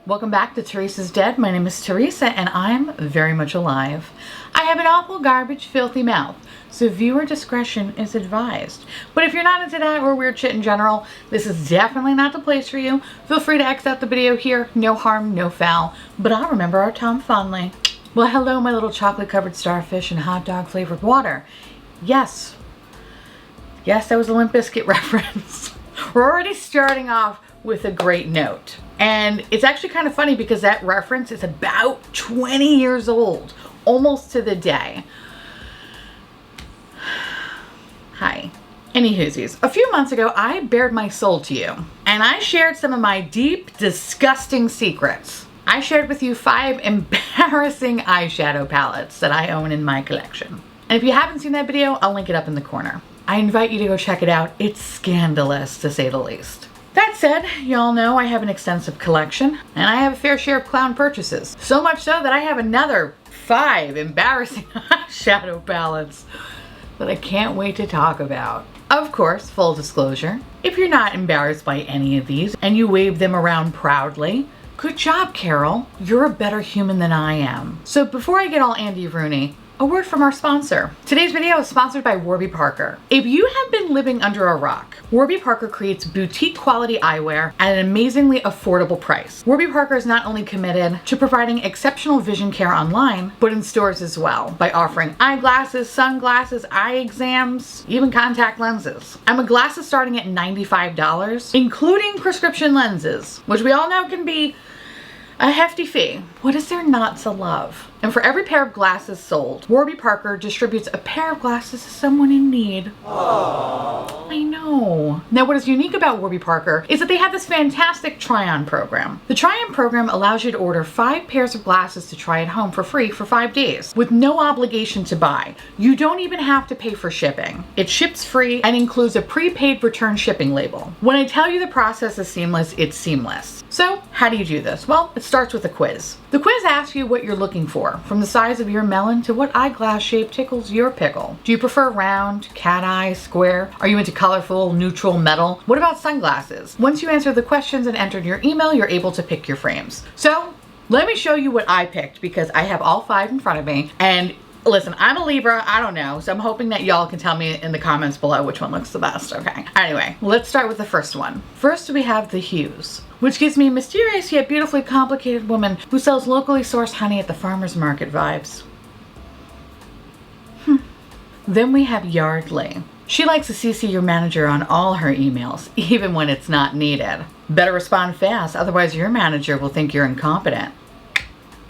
Welcome back to Theresa's Dead. My name is Theresa and I'm very much alive. I have an awful, garbage, filthy mouth, so viewer discretion is advised. But if you're not into that or weird shit in general, this is definitely not the place for you. Feel free to X out the video here. No harm, no foul. But I'll remember our time fondly. Well, hello, my little chocolate-covered starfish and hot dog-flavored water. Yes, that was a Limp Bizkit reference. We're already starting off with a great note. And it's actually kind of funny because that reference is about 20 years old, almost to the day. Hi. Anywhoosies, a few months ago, I bared my soul to you, and I shared some of my deep, disgusting secrets. I shared with you 5 embarrassing eyeshadow palettes that I own in my collection. And if you haven't seen that video, I'll link it up in the corner. I invite you to go check it out. It's scandalous, to say the least. That said, y'all know I have an extensive collection, and I have a fair share of clown purchases. So much so that I have another 5 embarrassing eyeshadow palettes that I can't wait to talk about. Of course, full disclosure, if you're not embarrassed by any of these and you wave them around proudly, good job, Carol. You're a better human than I am. So before I get all Andy Rooney, a word from our sponsor. Today's video is sponsored by Warby Parker. If you have been living under a rock, Warby Parker creates boutique quality eyewear at an amazingly affordable price. Warby Parker is not only committed to providing exceptional vision care online, but in stores as well, by offering eyeglasses, sunglasses, eye exams, even contact lenses. And with glasses starting at $95, including prescription lenses, which we all know can be a hefty fee. What is there not to love? And for every pair of glasses sold, Warby Parker distributes a pair of glasses to someone in need. Aww. I know. Now, what is unique about Warby Parker is that they have this fantastic try-on program. The try-on program allows you to order 5 pairs of glasses to try at home for free for 5 days, with no obligation to buy. You don't even have to pay for shipping. It ships free and includes a prepaid return shipping label. When I tell you the process is seamless, it's seamless. So, how do you do this? Well, it starts with a quiz. The quiz asks you what you're looking for, from the size of your melon to what eyeglass shape tickles your pickle. Do you prefer round, cat eye, square? Are you into colorful, neutral, metal? What about sunglasses? Once you answer the questions and enter your email, you're able to pick your frames. So, let me show you what I picked because I have all 5 in front of me. And listen, I'm a Libra, I don't know, so I'm hoping that y'all can tell me in the comments below which one looks the best, okay? Anyway, let's start with the first one. First, we have the hues, which gives me a mysterious yet beautifully complicated woman who sells locally sourced honey at the farmer's market vibes. Then we have Yardley. She likes to CC your manager on all her emails, even when it's not needed. Better respond fast, otherwise your manager will think you're incompetent.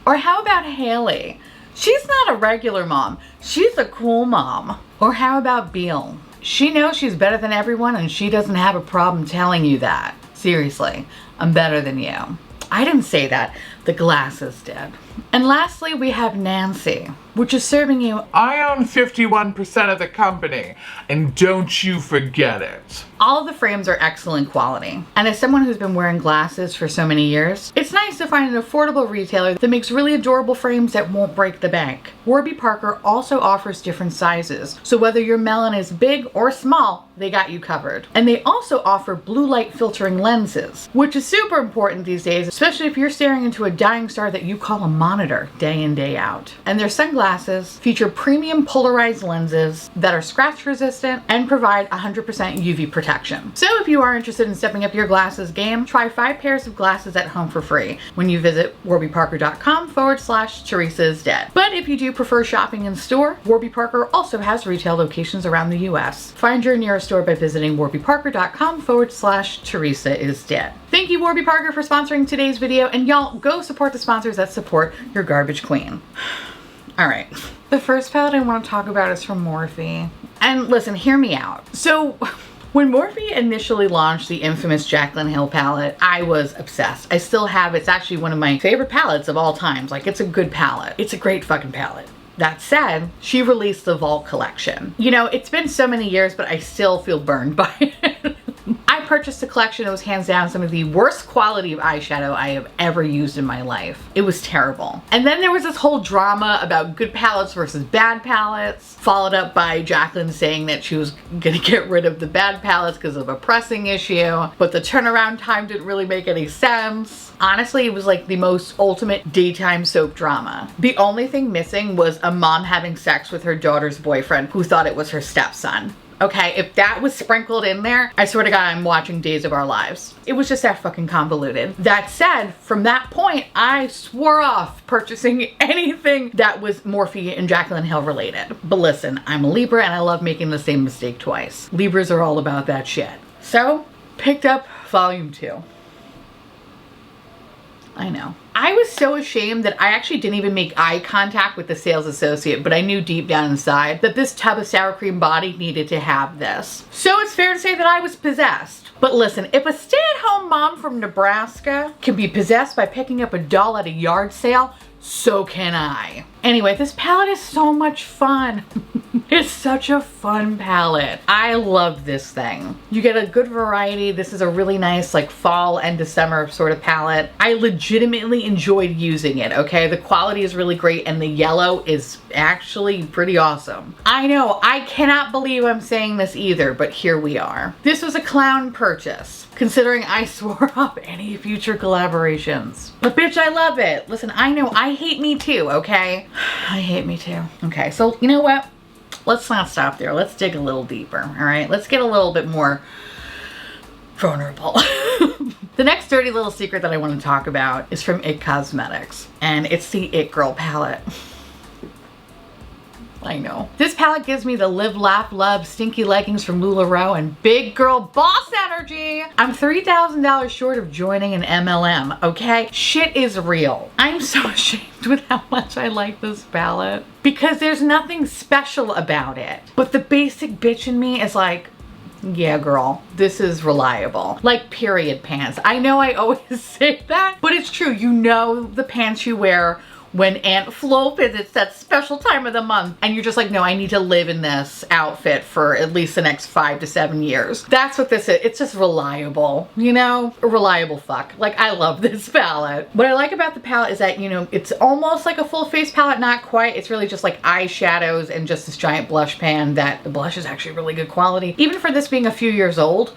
Or how about Haley? She's not a regular mom, she's a cool mom. Or how about Beale? She knows she's better than everyone and she doesn't have a problem telling you that. Seriously, I'm better than you. I didn't say that, the glasses did. And lastly, we have Nancy, which is serving you, I own 51% of the company, and don't you forget it. All of the frames are excellent quality. And as someone who's been wearing glasses for so many years, it's nice to find an affordable retailer that makes really adorable frames that won't break the bank. Warby Parker also offers different sizes, so whether your melon is big or small, they got you covered. And they also offer blue light filtering lenses, which is super important these days, especially if you're staring into a dying star that you call a monitor day in, day out. And their sunglasses feature premium polarized lenses that are scratch resistant and provide 100% UV protection. So if you are interested in stepping up your glasses game, try 5 pairs of glasses at home for free when you visit warbyparker.com/TheresaIsDead. But if you do prefer shopping in store, Warby Parker also has retail locations around the US. Find your nearest store by visiting warbyparker.com/TheresaIsDead. Thank you, Warby Parker, for sponsoring today's video, and y'all go support the sponsors that support your garbage queen. All right, the first palette I want to talk about is from Morphe. And listen, hear me out. So when Morphe initially launched the infamous Jaclyn Hill palette, I was obsessed. I still have, it's actually one of my favorite palettes of all times. Like, it's a good palette. It's a great fucking palette. That said, she released the Vault collection. You know, it's been so many years, but I still feel burned by it. I purchased the collection, it was hands down some of the worst quality of eyeshadow I have ever used in my life. It was terrible. And then there was this whole drama about good palettes versus bad palettes, followed up by Jacqueline saying that she was gonna get rid of the bad palettes because of a pressing issue, but the turnaround time didn't really make any sense. Honestly, it was like the most ultimate daytime soap drama. The only thing missing was a mom having sex with her daughter's boyfriend who thought it was her stepson. Okay, if that was sprinkled in there, I swear to God, I'm watching Days of Our Lives. It was just that fucking convoluted. That said, from that point, I swore off purchasing anything that was Morphe and Jaclyn Hill related. But listen, I'm a Libra and I love making the same mistake twice. Libras are all about that shit. So, picked up volume 2. I know. I was so ashamed that I actually didn't even make eye contact with the sales associate, but I knew deep down inside that this tub of sour cream body needed to have this. So it's fair to say that I was possessed. But listen, if a stay-at-home mom from Nebraska can be possessed by picking up a doll at a yard sale, so can I. Anyway, this palette is so much fun. It's such a fun palette. I love this thing. You get a good variety. This is a really nice like fall and December sort of palette. I legitimately enjoyed using it, okay? The quality is really great and the yellow is actually pretty awesome. I know, I cannot believe I'm saying this either, but here we are. This was a clown purchase, considering I swore off any future collaborations. But bitch, I love it. Listen, I know I hate me too, okay? I hate me too. Okay, so you know what? Let's not stop there. Let's dig a little deeper, all right? Let's get a little bit more vulnerable. The next dirty little secret that I want to talk about is from IT Cosmetics, and it's the It Girl palette. I know. This palette gives me the live, laugh, love, stinky leggings from LuLaRoe and big girl boss energy. I'm $3,000 short of joining an MLM, okay? Shit is real. I'm so ashamed with how much I like this palette because there's nothing special about it. But the basic bitch in me is like, yeah, girl, this is reliable. Like period pants. I know I always say that, but it's true. You know the pants you wear when Aunt Flo visits that special time of the month and you're just like, no, I need to live in this outfit for at least the next 5 to 7 years. That's what this is. It's just reliable, you know? A reliable fuck. Like, I love this palette. What I like about the palette is that, you know, it's almost like a full face palette, not quite. It's really just like eyeshadows and just this giant blush pan that the blush is actually really good quality. Even for this being a few years old,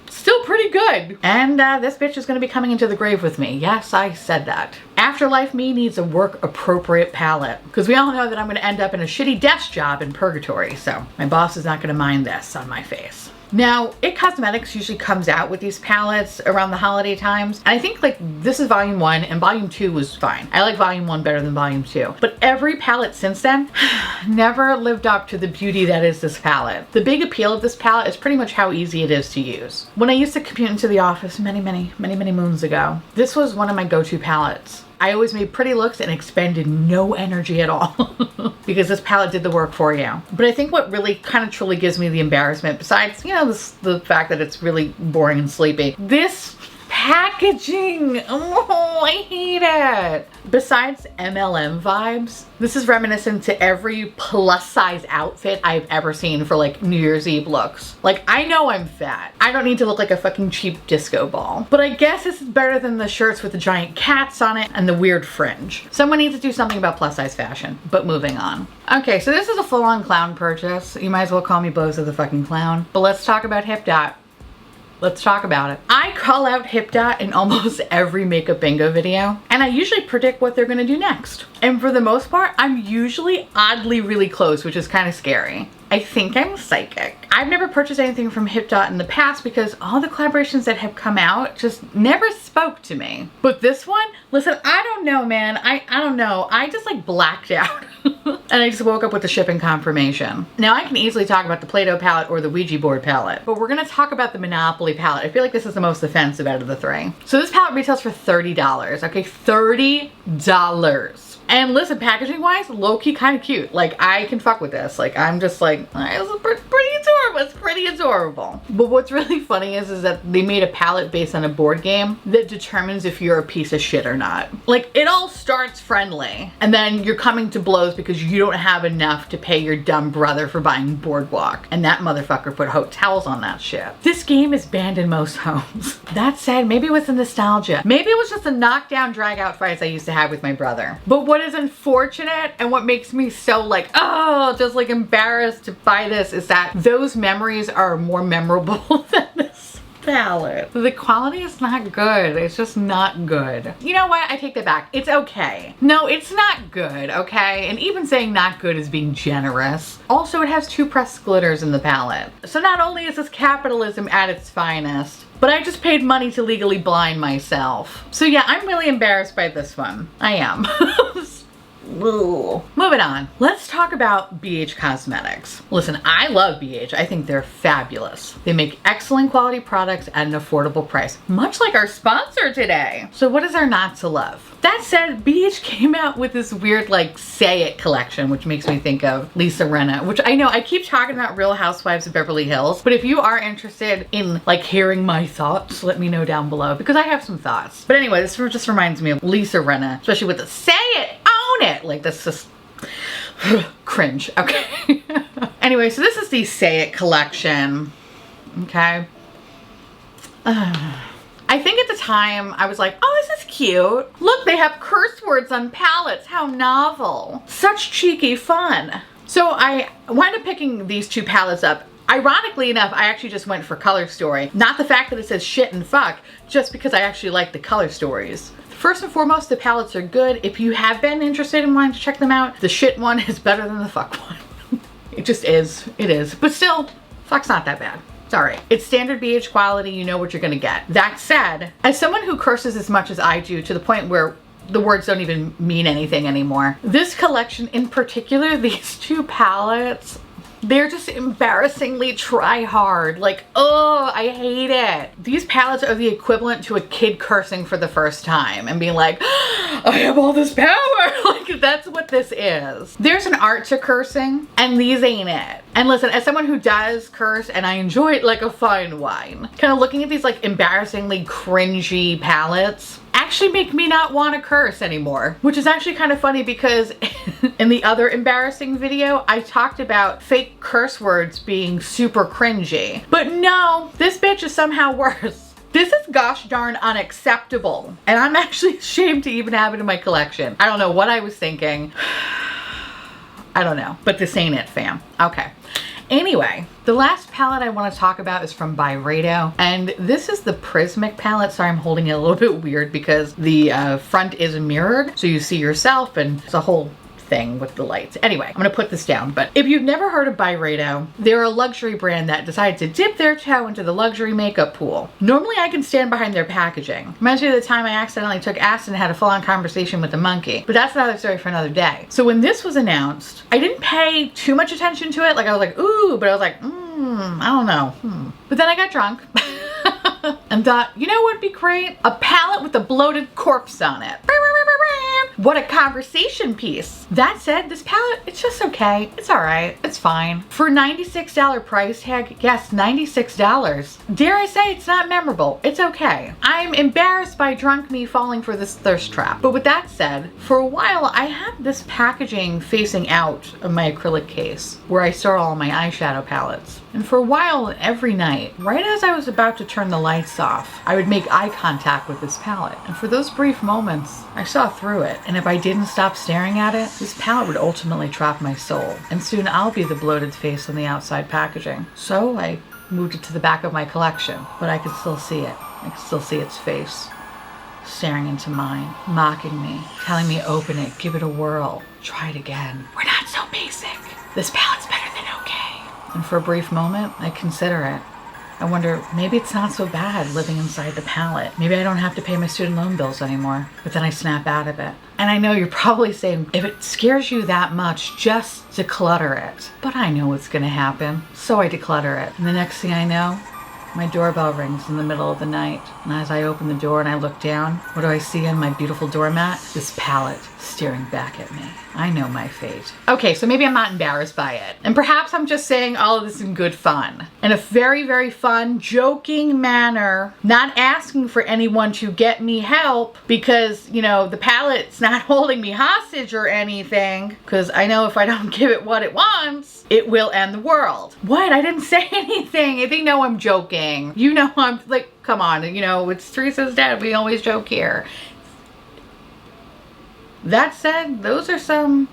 still pretty good. And this bitch is gonna be coming into the grave with me. Yes, I said that. Afterlife me needs a work appropriate palette because we all know that I'm gonna end up in a shitty desk job in purgatory. So my boss is not gonna mind this on my face. Now, IT Cosmetics usually comes out with these palettes around the holiday times. And I think like this is volume 1 and volume 2 was fine. I like volume 1 better than volume 2. But every palette since then never lived up to the beauty that is this palette. The big appeal of this palette is pretty much how easy it is to use. When I used to commute into the office many moons ago, this was one of my go-to palettes. I always made pretty looks and expended no energy at all because this palette did the work for you. But I think what really kind of truly gives me the embarrassment, besides, you know, the fact that it's really boring and sleepy, this packaging. Oh, I hate it. Besides MLM vibes, this is reminiscent to every plus size outfit I've ever seen for like New Year's Eve looks. Like, I know I'm fat. I don't need to look like a fucking cheap disco ball. But I guess this is better than the shirts with the giant cats on it and the weird fringe. Someone needs to do something about plus size fashion, but moving on. Okay, so this is a full-on clown purchase. You might as well call me Bozo the fucking clown. But let's talk about Hip Dot. Let's talk about it. I call out Hip Dot in almost every makeup bingo video, and I usually predict what they're gonna do next. And for the most part, I'm usually oddly really close, which is kind of scary. I think I'm psychic. I've never purchased anything from Hip Dot in the past because all the collaborations that have come out just never spoke to me. But this one, listen, I don't know, man. I don't know. I just like blacked out. And I just woke up with the shipping confirmation. Now I can easily talk about the Play-Doh palette or the Ouija board palette, but we're gonna talk about the Monopoly palette. I feel like this is the most offensive out of the three. So this palette retails for $30, okay? $30. And listen, packaging wise, low-key kind of cute. Like, I can fuck with this. Like, I'm just like, it's pretty adorable. It's pretty adorable. But what's really funny is that they made a palette based on a board game that determines if you're a piece of shit or not. Like, it all starts friendly, and then you're coming to blows because you don't have enough to pay your dumb brother for buying Boardwalk. And that motherfucker put hotels on that shit. This game is banned in most homes. That said, maybe it was the nostalgia. Maybe it was just the knockdown, drag out fights I used to have with my brother. But what is unfortunate and what makes me so like, oh, just like embarrassed to buy this is that those memories are more memorable than this palette. The quality is not good. It's just not good. You know what? I take that back. It's okay. No, it's not good, okay? And even saying not good is being generous. Also, it has 2 pressed glitters in the palette. So not only is this capitalism at its finest, but I just paid money to legally blind myself. So yeah, I'm really embarrassed by this one. I am. Moving on. Let's talk about BH Cosmetics. Listen, I love BH. I think they're fabulous. They make excellent quality products at an affordable price, much like our sponsor today. So what is there not to love? That said, BH came out with this weird like Say It collection, which makes me think of Lisa Rinna, which I know I keep talking about Real Housewives of Beverly Hills, but if you are interested in like hearing my thoughts, let me know down below because I have some thoughts. But anyway, this just reminds me of Lisa Rinna, especially with the Say It, Own It. Like that's just cringe, okay? Anyway, so this is the Say It collection, okay? I think at the time I was like, oh, this is cute. Look, they have curse words on palettes. How novel. Such cheeky fun. So I wound up picking these 2 palettes up. Ironically enough, I actually just went for color story. Not the fact that it says shit and fuck, just because I actually like the color stories. First and foremost, the palettes are good. If you have been interested in wanting to check them out, the shit one is better than the fuck one. It just is. It is. But still, fuck's not that bad. Sorry. It's standard BH quality. You know what you're gonna get. That said, as someone who curses as much as I do, to the point where the words don't even mean anything anymore, this collection in particular, these 2 palettes, they're just embarrassingly try hard. Like, oh, I hate it. These palettes are the equivalent to a kid cursing for the first time and being like, I have all this power. Like, that's what this is. There's an art to cursing, and these ain't it. And listen, as someone who does curse and I enjoy it like a fine wine, kind of looking at these like embarrassingly cringy palettes actually make me not want to curse anymore, which is actually kind of funny because in the other embarrassing video, I talked about fake curse words being super cringy. But no, this bitch is somehow worse. This is gosh darn unacceptable. And I'm actually ashamed to even have it in my collection. I don't know what I was thinking. I don't know, but this ain't it, fam. Okay. Anyway, the last palette I want to talk about is from Byredo, and this is the Prismic Palette. Sorry, I'm holding it a little bit weird because the front is mirrored, so you see yourself, and it's a whole thing with the lights. Anyway, I'm gonna put this down, but if you've never heard of Byredo, they're a luxury brand that decided to dip their toe into the luxury makeup pool. Normally I can stand behind their packaging. Reminds me of the time I accidentally took acid and had a full-on conversation with a monkey, but that's another story for another day. So when this was announced, I didn't pay too much attention to it. Like I was like, ooh, but I was like, I don't know. But then I got drunk and thought, you know what would be great? A palette with a bloated corpse on it. What a conversation piece. That said, this palette, it's just okay. It's all right. It's fine. For $96 price tag, yes, $96. Dare I say it's not memorable. It's okay. I'm embarrassed by drunk me falling for this thirst trap. But with that said, for a while, I had this packaging facing out of my acrylic case where I store all my eyeshadow palettes. And for a while, every night, right as I was about to turn the lights off, I would make eye contact with this palette. And for those brief moments, I saw through it. And if I didn't stop staring at it, this palette would ultimately trap my soul. And soon I'll be the bloated face on the outside packaging. So I moved it to the back of my collection, but I could still see it. I could still see its face, staring into mine, mocking me, telling me open it, give it a whirl, try it again. We're not so basic. This palette's better than okay. And for a brief moment, I consider it. I wonder, maybe it's not so bad living inside the palette. Maybe I don't have to pay my student loan bills anymore. But then I snap out of it. And I know you're probably saying, if it scares you that much, just declutter it. But I know what's gonna happen. So I declutter it. And the next thing I know, my doorbell rings in the middle of the night. And as I open the door and I look down, what do I see on my beautiful doormat? This palette staring back at me. I know my fate. Okay, so maybe I'm not embarrassed by it. And perhaps I'm just saying all of this in good fun. In a very, very fun, joking manner, not asking for anyone to get me help because, you know, the palette's not holding me hostage or anything. Because I know if I don't give it what it wants, it will end the world. What? I didn't say anything. They know I'm joking. You know I'm like, come on, you know, it's Theresa's dad. We always joke here. That said, those are some,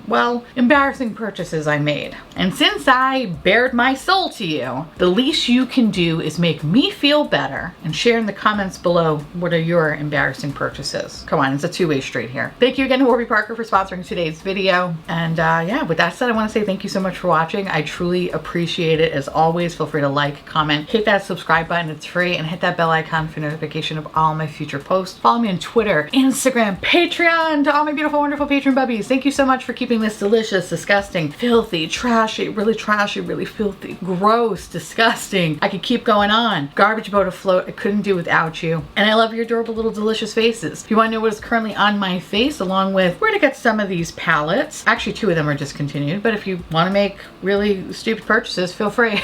well, embarrassing purchases I made. And since I bared my soul to you, the least you can do is make me feel better and share in the comments below what are your embarrassing purchases. Come on, it's a two-way street here. Thank you again to Warby Parker for sponsoring today's video. And yeah, with that said, I want to say thank you so much for watching. I truly appreciate it. As always, feel free to like, comment, hit that subscribe button, it's free, and hit that bell icon for notification of all my future posts. Follow me on Twitter, Instagram, Patreon, to all my beautiful, wonderful patron bubbies. Thank you so much for keeping this delicious, disgusting, filthy, trashy, really filthy, gross, disgusting. I could keep going on. Garbage boat afloat. I couldn't do without you. And I love your adorable little delicious faces. If you want to know what is currently on my face, along with where to get some of these palettes, actually 2 of them are discontinued, but if you want to make really stupid purchases, feel free.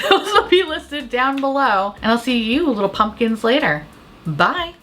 Those will be listed down below. And I'll see you little pumpkins later. Bye.